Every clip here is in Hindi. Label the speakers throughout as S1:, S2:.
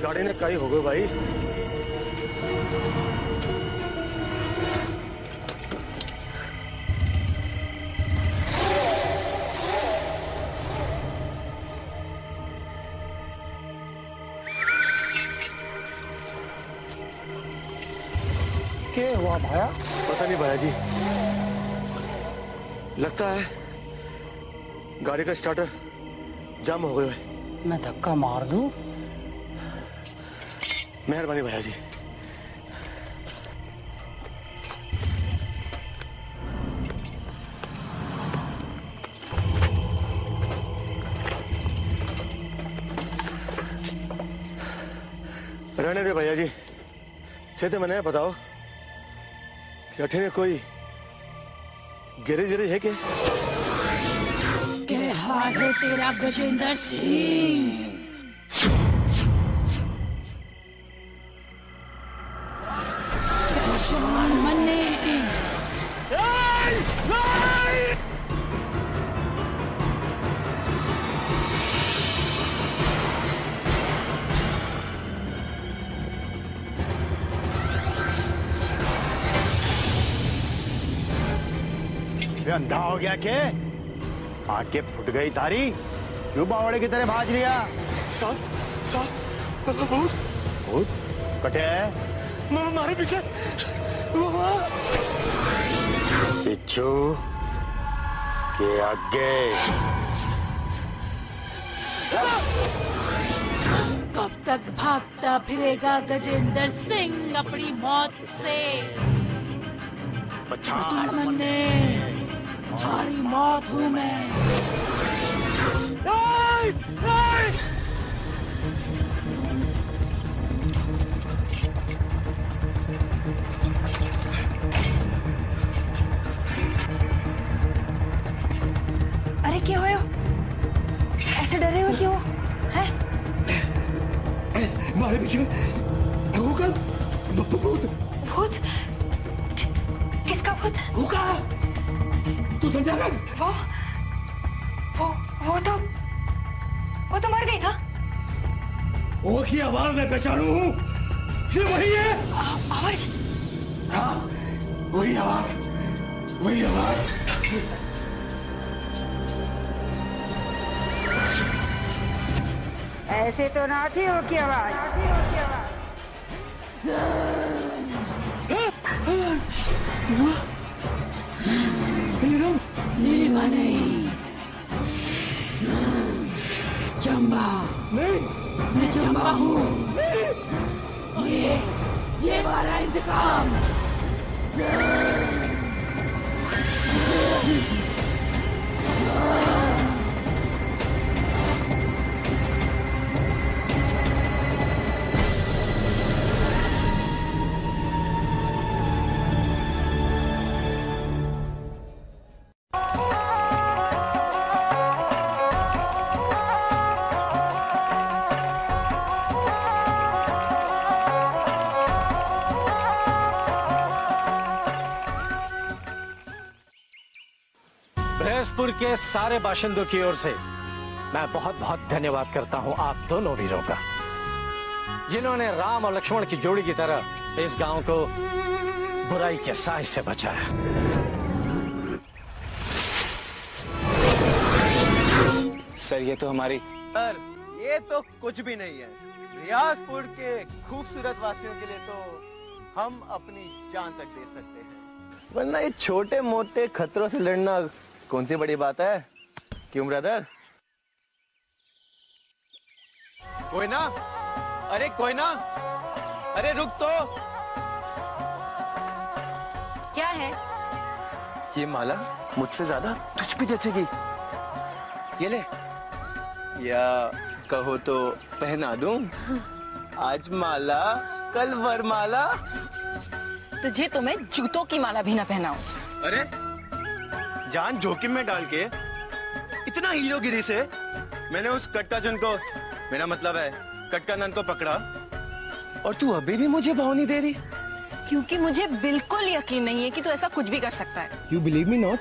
S1: गाड़ी ने कहीं हो गए भाई।
S2: क्या हुआ भाया?
S1: पता नहीं भाया जी, लगता है गाड़ी का स्टार्टर जाम हो गया है।
S2: मैं धक्का मार दूं?
S1: मेहरबानी भैया जी। रहने दे भैया जी, सीधे मैंने बताओ कि अठे ने कोई गिरी गिरी है क्या?
S3: के हाथ है तेरा गजेंद्र सिंह।
S4: अंधा हो गया के? आंखें फुट गई तारी, क्यों बावड़े की तरह भाज लिया?
S1: साहब भूत
S4: भूत कटे
S1: हमारे पीछे।
S4: पिच्छू के आगे।
S3: कब तक भागता फिरेगा गजेंद्र सिंह अपनी मौत से? पछाड़ मन्ने, थारी मौत हूँ मैं।
S5: अरे क्या हो? ऐसे डरे हुए क्यों हैं?
S1: हमारे पीछे भूत।
S5: भूत? किसका भूत?
S1: हुक्का, तू समझा कर?
S5: वो तो मर गई ना।
S1: वो की आवाज मैं पहचानू हूँ, ये वही है।
S5: आवाज?
S1: हाँ, वही आवाज, वही आवाज।
S5: ऐसे तो ना थी वो की आवाज।
S3: नीलिमा नहीं, चंबा। मैं चंबा हूँ। ये हमारा इंतकाम।
S2: बृहस्पुर के सारे बाशिंदों की ओर से मैं बहुत बहुत धन्यवाद करता हूं आप दोनों वीरों का, जिन्होंने राम और लक्ष्मण की जोड़ी की तरह इस गांव को बुराई के साए से बचाया।
S6: सर ये तो हमारी
S7: सर ये तो कुछ भी नहीं है। रियाजपुर के खूबसूरत वासियों के लिए तो हम अपनी जान तक दे सकते हैं, वरना ये छोटे मोटे खतरों से लड़ना कौन सी बड़ी बात है, क्यों ब्रदर? कोई ना, अरे कोई ना, अरे रुक तो।
S5: क्या है?
S7: ये माला मुझसे ज्यादा तुझ पे जचेगी, ये ले। या कहो तो पहना दूं? आज माला कल वरमाला।
S5: तुझे तो मैं जूतों की माला भी ना पहनाऊं।
S7: अरे जान जोखिम में डाल के इतना हीरोगिरी से मैंने उस कट्टाचन को, मेरा मतलब है कटकानंद को पकड़ा, और तू अभी भी मुझे भाव नहीं दे रही?
S5: क्योंकि मुझे बिल्कुल यकीन नहीं है कि तू ऐसा कुछ भी कर सकता है।
S8: You believe me not?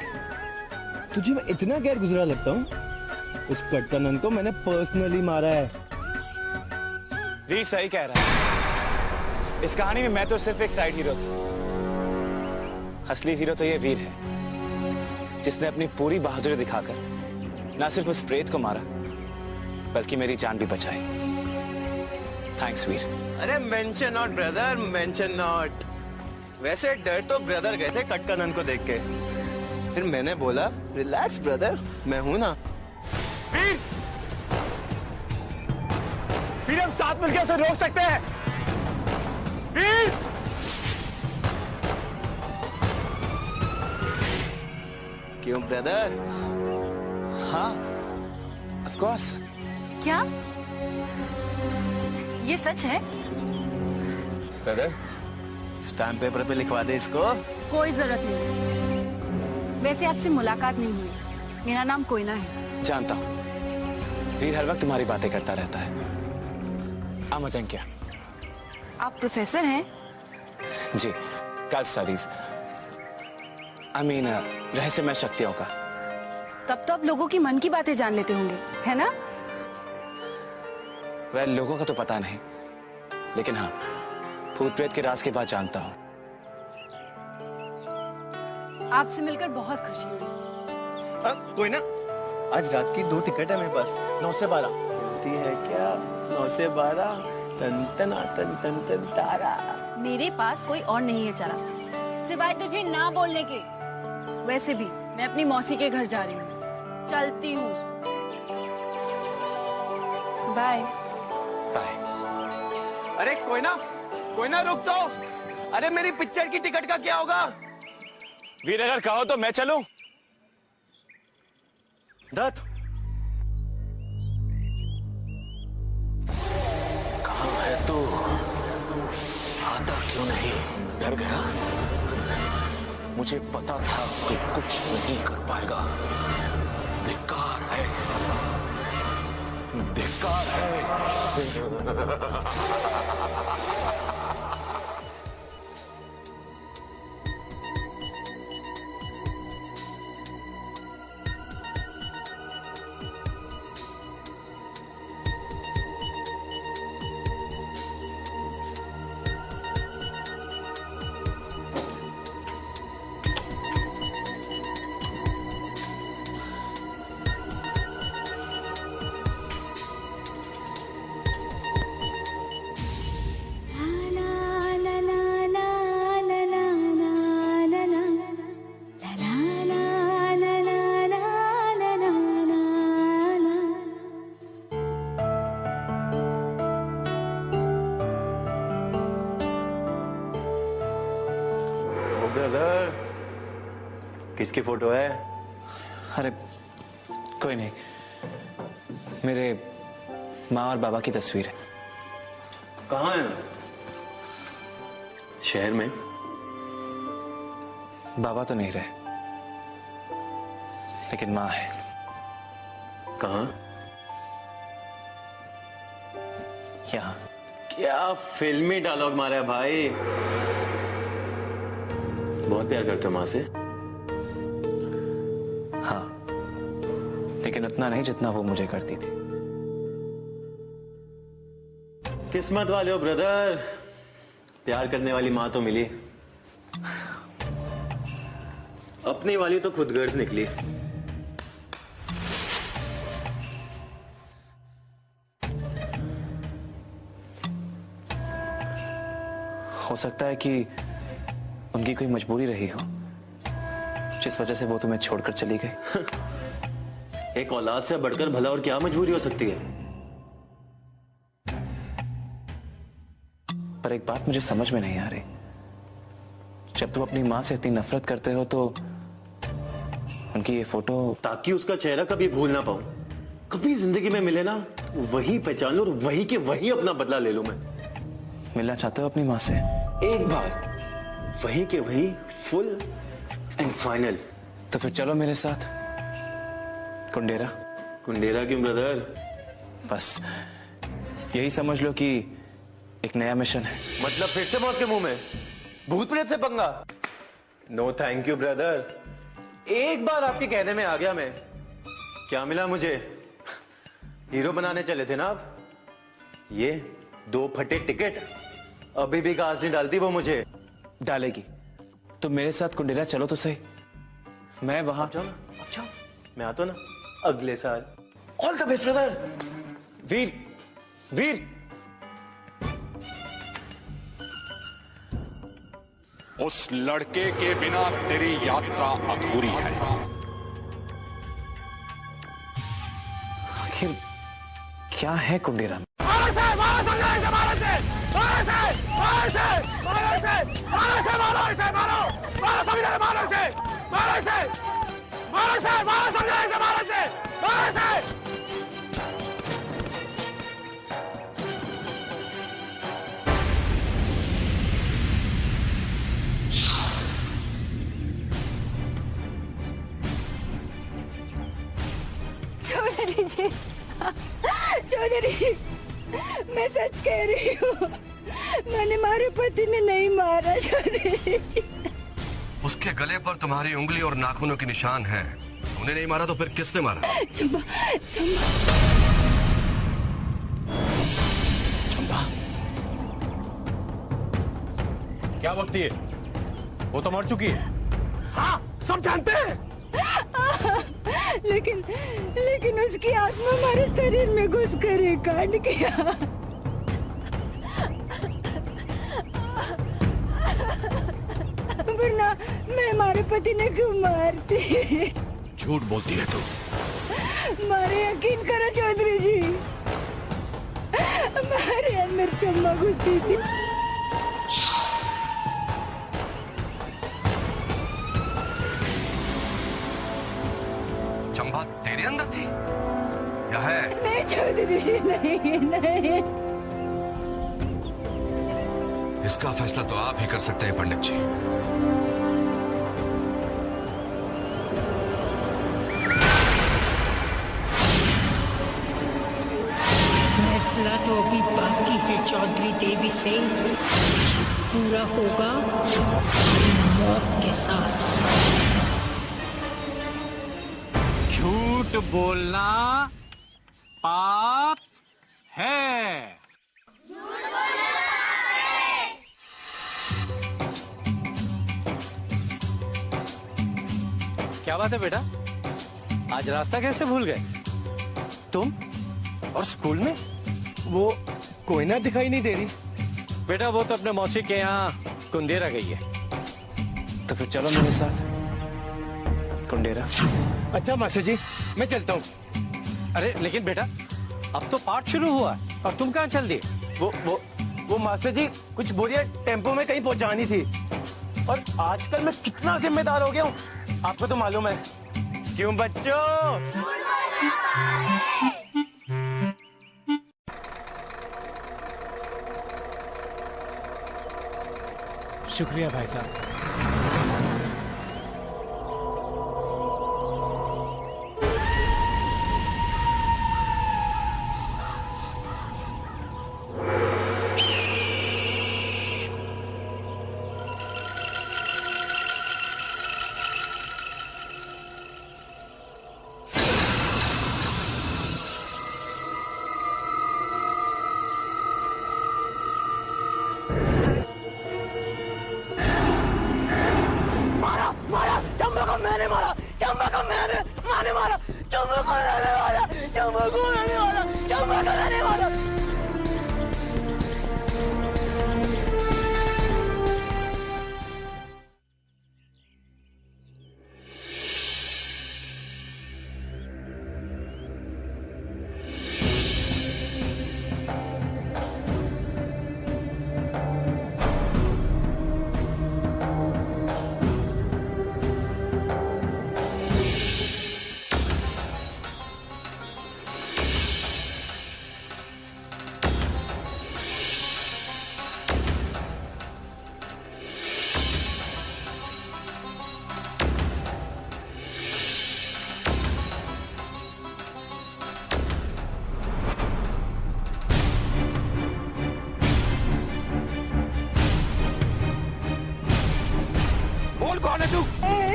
S8: तुझे मैं इतना गैर गुजरा लगता हूँ? उस कटकानंद को मैंने पर्सनली मारा है।
S6: वीर सही कह रहा है। इस कहानी में मैं तो सिर्फ एक साइड हीरो था। असली हीरो तो ये वीर है, जिसने अपनी पूरी बहादुरी दिखाकर ना सिर्फ उस प्रेत को मारा, बल्कि मेरी जान भी बचाई। थैंक्स वीर।
S7: अरे mention not brother, mention not. वैसे डर तो ब्रदर गए थे कटकनन को देख के, फिर मैंने बोला रिलैक्स ब्रदर, मैं हूं ना।
S4: वीर, वीर हम साथ मिलकर उसे रोक सकते हैं। वीर,
S7: क्यों ब्रदर?
S6: हाँ, ऑफ कोर्स।
S5: क्या ये सच है?
S7: ब्रदर स्टैम्प पेपर पे लिखवा दे इसको।
S5: कोई जरूरत नहीं। वैसे आपसे मुलाकात नहीं हुई। मेरा नाम कोयना है।
S6: जानता हूँ, वीर हर वक्त तुम्हारी बातें करता रहता है। अमजंक्या।
S5: आप प्रोफेसर हैं?
S6: जी, कल्ट स्टडीज, आई मीन रहस्यमय शक्तियों का।
S5: तब तो आप लोगों की मन की बातें जान लेते होंगे, है ना?
S6: वह लोगों का तो पता नहीं, लेकिन हाँ, भूत प्रेत के राज के बाद जानता हूँ।
S5: आपसे मिलकर बहुत खुशी हुई।
S7: कोई ना, आज रात की 2 टिकट है मेरे पास, 9 से 12 चलती है क्या? 9 से 12 तन तन तन तन तन तारा।
S5: मेरे पास कोई और नहीं है चारा, सिवाय तुझे ना बोलने के। वैसे भी मैं अपनी मौसी के घर जा रही हूँ, चलती हूँ। बाय।
S6: बाय।
S7: अरे कोई ना रुक तो। अरे मेरी पिक्चर की टिकट का क्या होगा?
S6: वीर अगर कहो तो मैं चलूं।
S1: दत्त, कहाँ है तू? आता क्यों नहीं? डर गया? मुझे पता था कि कुछ नहीं कर पाएगा। बेकार है, बेकार है।
S7: ब्रदर किसकी फोटो है?
S6: अरे कोई नहीं, मेरे माँ और बाबा की तस्वीर है।
S7: कहाँ है? शहर में?
S6: बाबा तो नहीं रहे, लेकिन माँ है।
S7: कहाँ?
S6: यहाँ।
S7: क्या फिल्मी डायलॉग मारा है भाई। बहुत प्यार करते हो माँ से?
S6: हाँ, लेकिन उतना नहीं जितना वो मुझे करती थी।
S7: किस्मत वाले हो ब्रदर, प्यार करने वाली माँ तो मिली। अपनी वाली तो खुदगर्ज निकली।
S6: हो सकता है कि उनकी कोई मजबूरी रही हो, जिस वजह से वो तुम्हें छोड़कर चली गई।
S7: एक औलाद से बढ़कर भला और क्या मजबूरी हो सकती है?
S6: पर एक बात मुझे समझ में नहीं आ रही, जब तुम अपनी माँ से इतनी नफरत करते हो तो उनकी ये फोटो।
S7: ताकि उसका चेहरा कभी भूल ना पाऊं, कभी जिंदगी में मिले ना तो वही पहचान लूं और वही के वही अपना बदला ले लूं। मैं
S6: मिलना चाहते हो अपनी माँ से?
S7: एक बार वही के वही, फुल एंड फाइनल।
S6: तो फिर चलो मेरे साथ कुंडेरा।
S7: कुंडेरा क्यों ब्रदर?
S6: बस यही समझ लो कि एक नया मिशन है।
S7: मतलब फिर से मौत के मुंह में भूत प्रेत से पंगा? नो थैंक यू ब्रदर, एक बार आपके कहने में आ गया मैं। क्या मिला मुझे? हीरो बनाने चले थे ना आप, ये 2 फटे टिकट अभी भी घास नहीं डालती वो मुझे।
S6: डालेगी। तो मेरे साथ कुंडेला चलो तो सही, मैं वहां।
S7: अच्छा मैं आता ना अगले साल।
S6: All the best brother. Veer, Veer.
S1: उस लड़के के बिना तेरी यात्रा अधूरी है।
S6: आखिर क्या है कुंडेरा?
S9: चौधरी जी, चौधरी जी, मैं सच कह रही हूँ, मैंने मारे पति ने नहीं मारा चौधरी जी।
S10: उसके गले पर तुम्हारी उंगली और नाखूनों के निशान हैं। उन्हें नहीं मारा तो फिर किसने मारा?
S9: चंबा, चंबा।
S2: चंबा क्या बकती है? वो तो मर चुकी है।
S7: हाँ सब जानते हैं।
S9: लेकिन उसकी आत्मा हमारे शरीर में घुस कर एक कांड किया। वरना मैं हमारे पति ने क्यों मारती?
S10: झूठ बोलती है तू।
S9: मारे यकीन करो चौधरी जी, हमारे अंदर चम्मा घुसी थी।
S10: चंबा तेरे अंदर थी या है?
S9: नहीं चौधरी जी, नहीं।
S10: इसका फैसला तो आप ही कर सकते हैं पंडित जी।
S11: फैसला तो अभी बाकी है चौधरी देवी सिंह, पूरा होगा मौत के साथ।
S2: झूठ बोलना पाप है। क्या बात है बेटा, आज रास्ता कैसे भूल गए? तुम और स्कूल में
S8: वो कोयना दिखाई नहीं दे रही।
S2: बेटा वो तो अपने मौसी के यहाँ कुंदेरा गई है।
S6: तो फिर चलो मेरे साथ कुंडेरा।
S8: अच्छा मास्टर जी मैं चलता हूँ।
S2: अरे लेकिन बेटा अब तो पाठ शुरू हुआ और तुम कहाँ चल दिए?
S7: वो मास्टर जी कुछ बोरियां टेम्पो में कहीं पहुंचानी थी, और आजकल मैं कितना जिम्मेदार हो गया हूँ आपको तो मालूम है। क्यों बच्चों?
S8: शुक्रिया भाई साहब।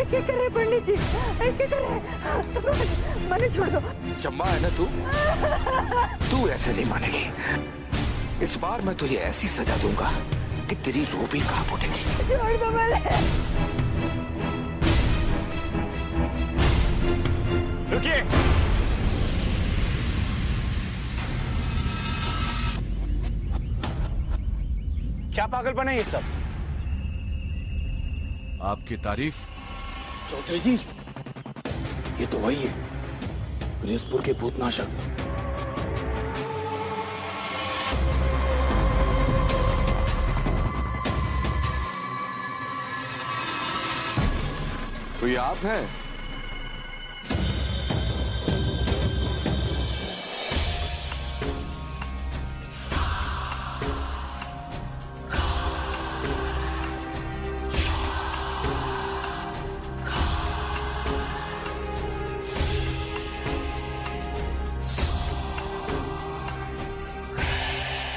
S9: क्या कर रहे पंडित जी? क्या कर रहे? मैंने छोड़ दो।
S1: चम्बा है ना तू ऐसे नहीं मानेगी। इस बार मैं तुझे ऐसी सजा दूंगा कि तेरी रूह भी कांप उठेगी।
S9: छोड़ दो मुझे।
S6: रुकिए। क्या पागलपन है ये सब?
S10: आपकी तारीफ।
S1: चौधरी जी, ये तो वही है, बृहस्पुर के भूतनाशक।
S10: तो ये आप हैं?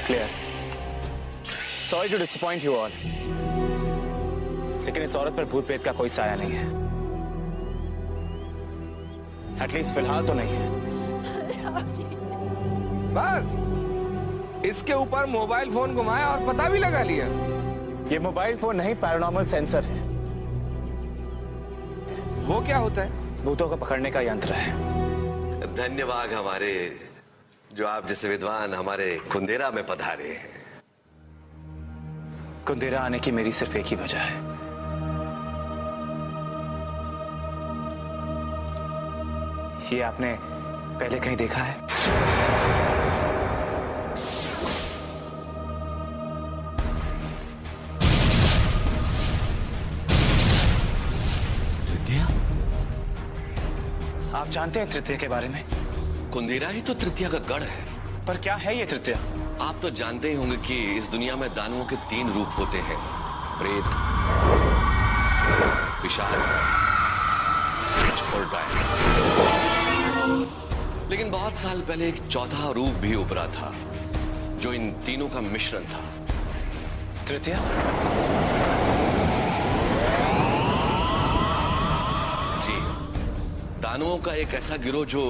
S6: Clear. Sorry to disappoint you all, लेकिन इस औरत पर भूत प्रेत का कोई साया नहीं है। एटलीस्ट फिलहाल तो नहीं है।
S7: बस इसके ऊपर मोबाइल फोन घुमाया और पता भी लगा लिया।
S6: ये मोबाइल फोन नहीं, पैरानॉर्मल सेंसर है।
S7: वो क्या होता है?
S6: भूतों को पकड़ने का यंत्र है।
S10: धन्यवाद हमारे, जो आप जैसे विद्वान हमारे कुंदेरा में पधारे हैं।
S6: कुंदेरा आने की मेरी सिर्फ एक ही वजह है। ये आपने पहले कहीं देखा है?
S10: तृतीया?
S6: आप जानते हैं तृतीया के बारे में?
S10: कुंदेरा ही तो तृतीया का गढ़ है।
S6: पर क्या है ये तृतीया?
S10: आप तो जानते ही होंगे कि इस दुनिया में दानवों के 3 रूप होते हैं, प्रेत, पिशाच और डायन। लेकिन बहुत साल पहले एक चौथा रूप भी उभरा था, जो इन तीनों का मिश्रण था।
S6: तृतीया?
S10: जी, दानवों का एक ऐसा गिरोह जो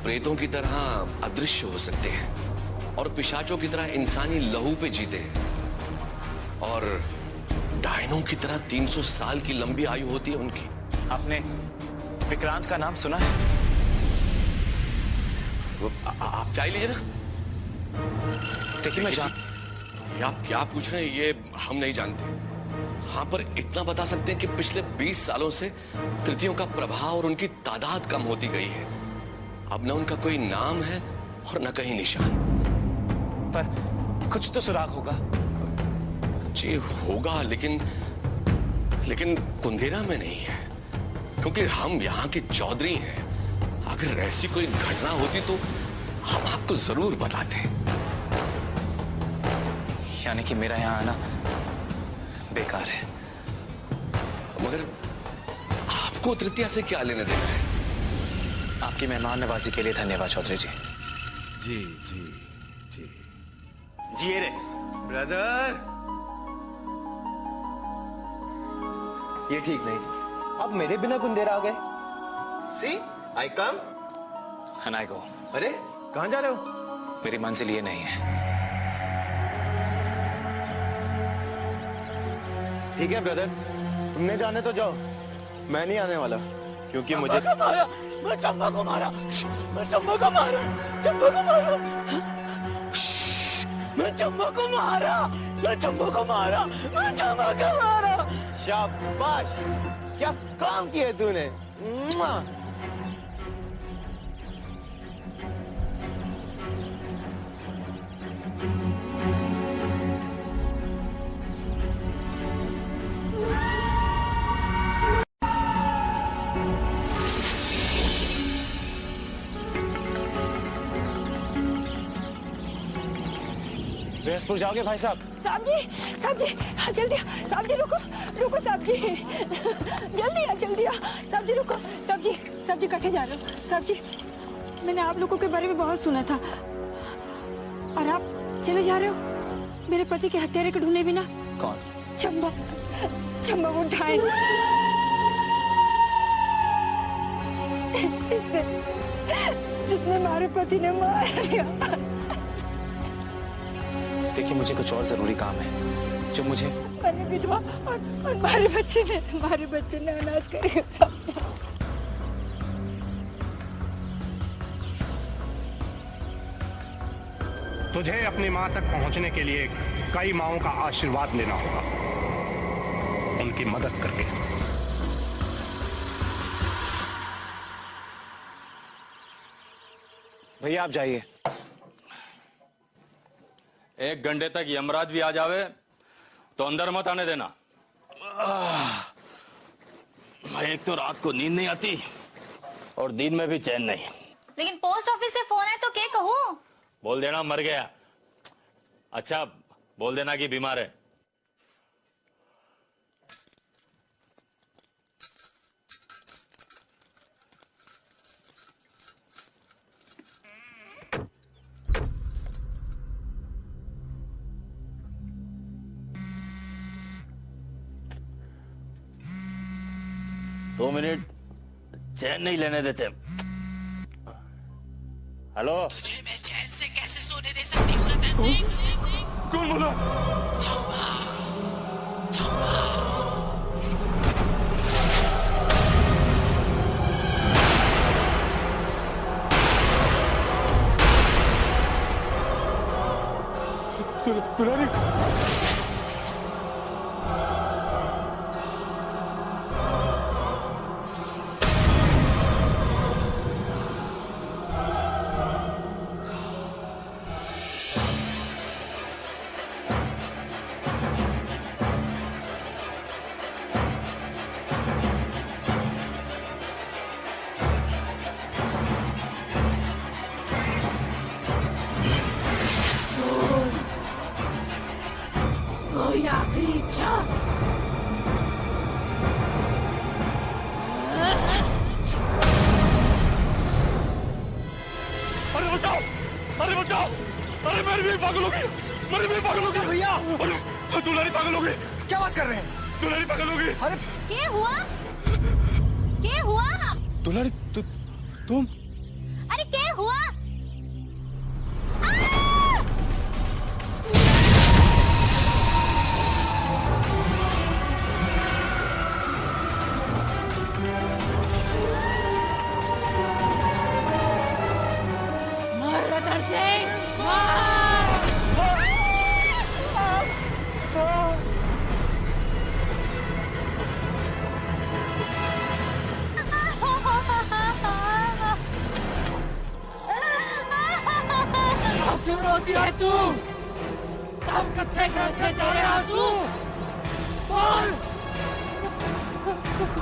S10: प्रेतों की तरह अदृश्य हो सकते हैं और पिशाचों की तरह इंसानी लहू पे जीते हैं, और डायनों की तरह 300 साल की लंबी आयु होती है उनकी।
S6: आपने विक्रांत का नाम सुना है?
S10: आप चाय लीजिए ना।
S6: देखिए, मैं
S10: आप क्या पूछ रहे हैं ये हम नहीं जानते। हाँ, पर इतना बता सकते हैं कि पिछले 20 सालों से तृतीयों का प्रभाव और उनकी तादाद कम होती गई है। अब न उनका कोई नाम है और न कहीं निशान।
S6: पर कुछ तो सुराग होगा।
S10: जी होगा, लेकिन कुंदेरा में नहीं है, क्योंकि हम यहाँ के चौधरी हैं। अगर ऐसी कोई घटना होती तो हम आपको जरूर बताते।
S6: यानी कि मेरा यहाँ आना बेकार है।
S10: मगर आपको तृतीया से क्या लेने देना है?
S6: आपकी मेहमान नवाजी के लिए धन्यवाद चौधरी जी।
S10: जी जी जी
S7: जी रे ब्रदर, ये ठीक नहीं। अब मेरे बिना कुंदेरा आ गए। सी आई कम
S6: एंड आई गो।
S7: अरे कहां जा रहे हो?
S6: मेरी मंजिल ये नहीं है।
S7: ठीक है ब्रदर, तुमने जाने तो जाओ, मैं नहीं आने वाला, क्योंकि मुझे
S1: मारा, मैं चंबा को मारा, मैं चंबा को मारा, चंबा को मारा, मैं चंबा को मारा, मैं चंबा को मारा, मैं चंबा को मारा।
S7: शाबाश, क्या काम किया तूने।
S6: बृहस्पुर जाओगे भाई साहब?
S9: साहब जी, हाँ, जल्दी साहब जी, रुको साहब जी, जल्दी आ साहब जी, रुको साहब जी, कटे जा रहे हो साहब जी। मैंने आप लोगों के बारे में बहुत सुना था, और आप चले जा रहे हो मेरे पति के हत्यारे को ढूंढने बिना।
S6: कौन?
S9: चंबा वो डायन, जिसने हमारे पति ने मार दिया।
S6: देखिए, मुझे कुछ और जरूरी काम है जो मुझे।
S9: मैंने विधवा और हमारे बच्चे ने अनाथ करे।
S12: तुझे अपनी मां तक पहुंचने के लिए कई माओं का आशीर्वाद लेना होगा, उनकी मदद करके।
S6: भैया आप जाइए।
S13: 1 घंटे तक यमराज भी आ जावे तो अंदर मत आने देना। एक तो रात को नींद नहीं आती और दिन में भी चैन नहीं।
S14: लेकिन पोस्ट ऑफिस से फोन है तो क्या कहूँ?
S13: बोल देना मर गया। अच्छा, बोल देना कि बीमार है। दो मिनट चैन नहीं लेने देते। हेलो,
S3: तुझे मैं चैन से कैसे सोने दे सकती हूँ रतन सिंह?
S13: कौन बोला?
S3: चंपा, चंपा।
S13: दुलारी,
S3: कोई आखिरी इच्छा?
S13: अरे बचाओ, अरे बचाओ, अरे मेरी भी पागल हो गई, मेरी भी पागल हो गई भैया। अरे दुलारी पागल हो गई।
S4: क्या बात कर रहे हैं?
S13: दुलारी पागल हो गई।
S4: अरे
S14: क्या हुआ? क्या हुआ?
S4: दुलारी तुम?
S14: अरे क्या हुआ?
S3: मर रतन सिंह, मर! क्यों रोती है तू? कब कत्थे करते तेरे आंसू? बोल!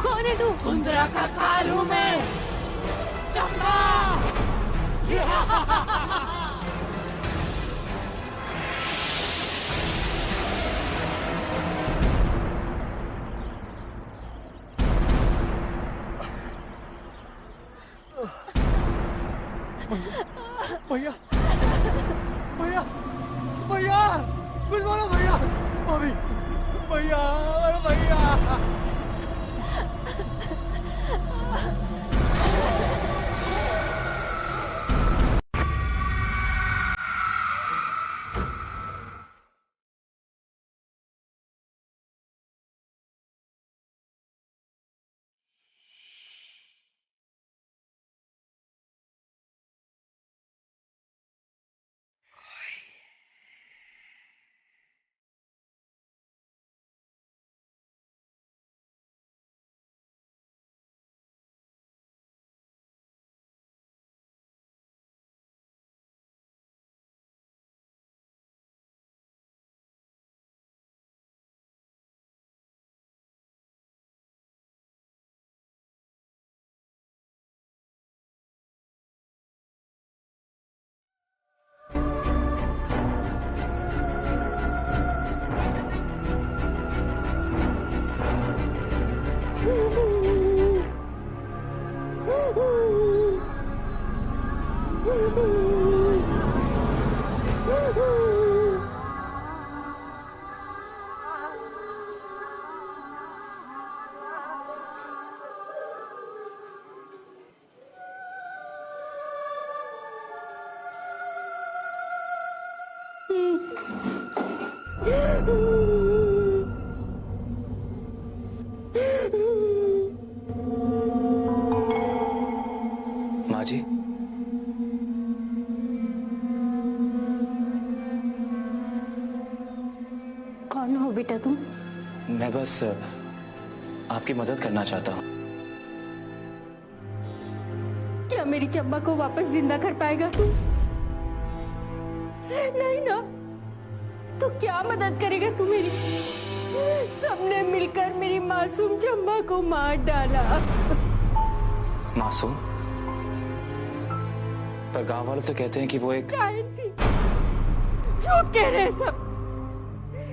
S14: कौन है तू?
S3: कुंदरा का काल हूँ मैं, चंपा!
S4: भैया, भैया, भैया, कुछ बोलो भैया, भाभी, भैया, भैया।
S6: माँ जी,
S9: कौन हो बेटा तुम?
S6: मैं बस आपकी मदद करना चाहता हूँ।
S9: क्या मेरी चंबा को वापस जिंदा कर पाएगा तू? नहीं ना। तो क्या मदद करेगा तू मेरी? सबने मिलकर मेरी मासूम चंबा को मार डाला।
S6: मासूम? पर गांव वाले तो कहते हैं कि वो एक
S9: काहिन थी। झूठ कह रहे हैं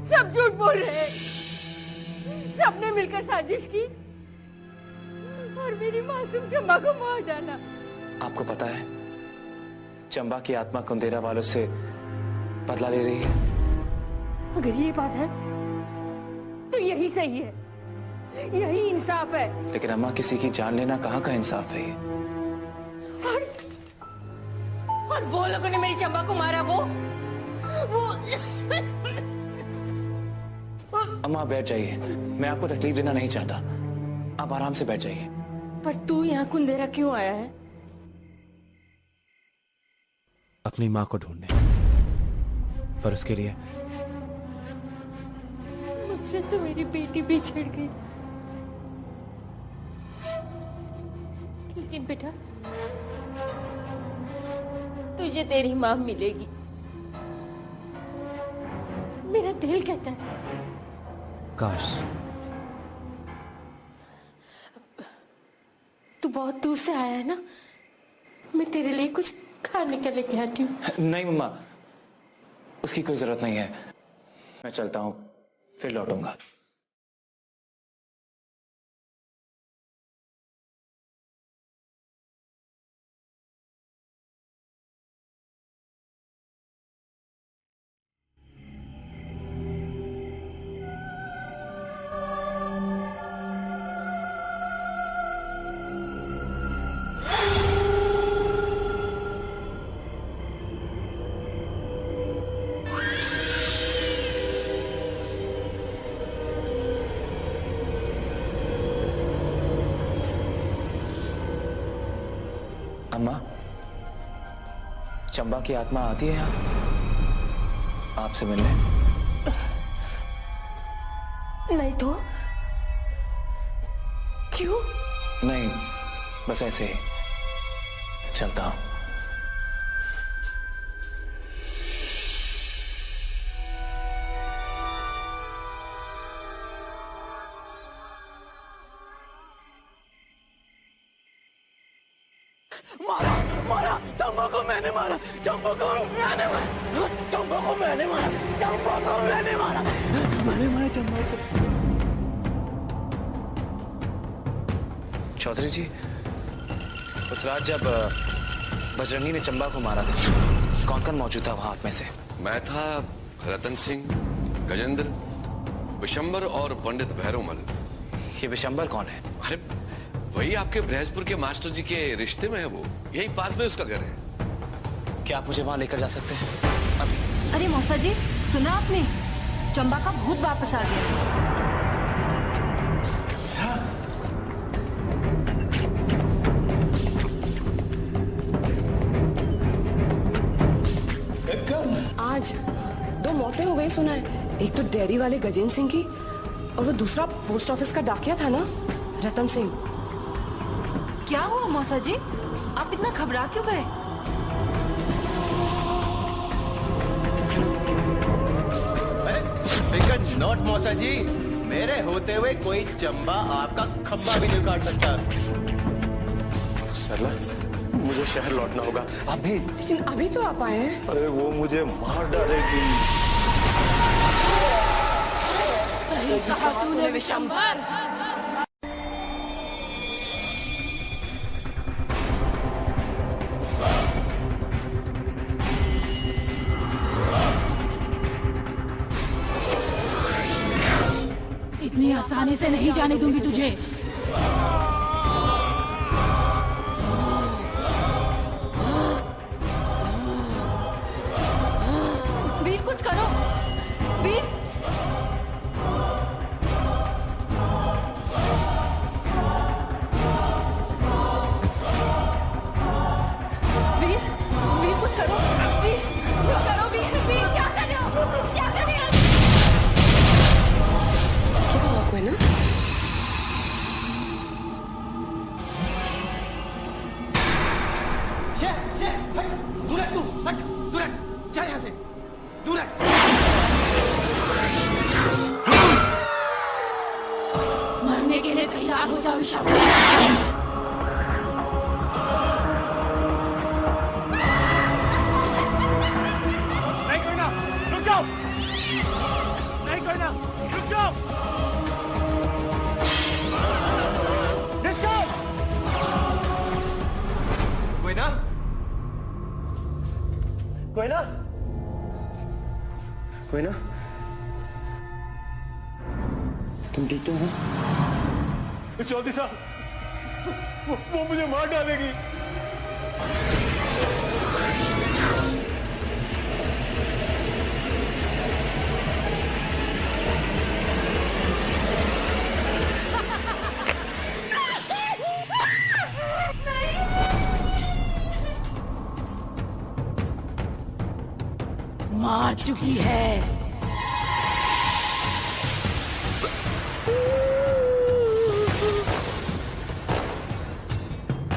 S9: सब झूठ बोल रहे हैं। सबने मिलकर साजिश की और मेरी मासूम चंबा को मार डाला।
S6: आपको पता है चंबा की आत्मा कुंदेरा वालों से बदला ले रही है।
S9: अगर ये बात है तो यही सही है, यही इंसाफ है।
S6: लेकिन अम्मा, किसी की जान लेना कहाँ का इंसाफ है ये?
S9: और वो लोगों ने मेरी चंबा को मारा। वो
S6: अम्मा बैठ जाइए, मैं आपको तकलीफ देना नहीं चाहता। आप आराम से बैठ जाइए।
S9: पर तू यहाँ कुंदेरा क्यों आया है?
S6: अपनी माँ को ढूंढने। पर उसके लिए
S9: मुझसे तो मेरी बेटी बिछड़ गई, लेकिन बेटा तुझे तेरी माँ मिलेगी। मेरा दिल कहता है।
S6: काश।
S9: तू बहुत दूर से आया है ना, मैं तेरे लिए कुछ खाने के लेके आती हूँ।
S6: नहीं मम्मा, उसकी कोई जरूरत नहीं है। मैं चलता हूँ, फिर लौटूंगा। अम्मा, चंबा की आत्मा आती है यहाँ आपसे मिलने?
S9: नहीं तो क्यों?
S6: नहीं, बस ऐसे ही चलता हूं।
S1: मारा चंबा को मैंने मारा, चंबा को मैंने मारा, चंबा को मैंने मारा, चंबा को मैंने मारा, मैंने मारा चंबा को।
S6: चौधरी जी, उस रात जब बजरंगी ने चंबा को मारा था, कौन कौन मौजूद था वहां आप में से?
S10: मैं था, रतन सिंह, गजेंद्र, विशंबर और पंडित भैरवमल।
S6: ये विशंबर कौन है?
S10: अरे वही आपके बृहस्पुर के मास्टर जी के रिश्ते में है। वो यही पास में उसका घर है।
S6: क्या आप मुझे वहां लेकर जा सकते हैं अभी?
S5: अरे मौसा जी, सुना आपने? चंबा का भूत वापस आ गया।
S15: आज 2 मौतें हो गई सुना है। एक तो डेयरी वाले गजेंद्र सिंह की और वो दूसरा पोस्ट ऑफिस का डाकिया था ना, रतन सिंह।
S5: क्या हुआ मौसा जी? आप इतना घबरा क्यों गए?
S7: फिकर नॉट मौसा जी, मेरे होते हुए कोई चंबा आपका खंबा भी नहीं काट सकता।
S1: सरला, मुझे शहर लौटना होगा अभी।
S15: लेकिन अभी तो आप आए हैं।
S1: अरे वो मुझे मार डालेगी।
S3: सही कहा तूने विशंबर। इतनी आसानी से नहीं जाने दूंगी तुझे।
S5: वीर कुछ करो, वीर।
S3: रेशम।
S13: नहीं कोई ना, रुक जाओ। नहीं कोई ना, रुक जाओ। निष्काम।
S7: कोई ना? कोई ना? कोई ना? तुम ठीक तो हो?
S13: चौधरी साहब, वो मुझे मार डालेगी।
S3: मार चुकी है।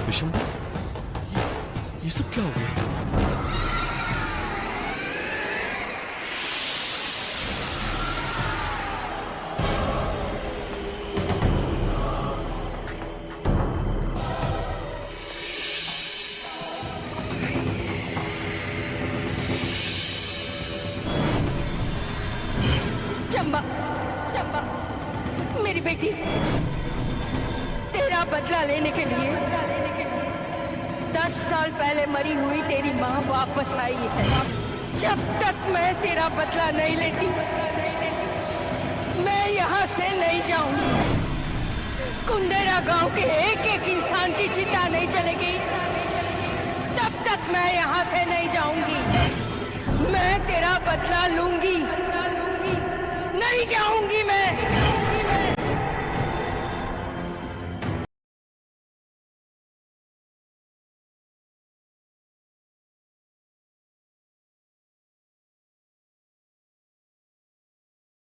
S10: विषम, ये सब क्या हो गया?
S9: चंबा, चंबा, मेरी बेटी, तेरा बदला लेने के लिए 10 साल पहले मरी हुई तेरी माँ वापस आई है। जब तक मैं तेरा बदला नहीं लेती, मैं यहाँ से नहीं जाऊंगी। कुंदेरा गांव के एक एक इंसान की चिता नहीं चलेगी, तब तक मैं यहाँ से नहीं जाऊंगी। मैं तेरा बदला लूंगी, नहीं जाऊंगी।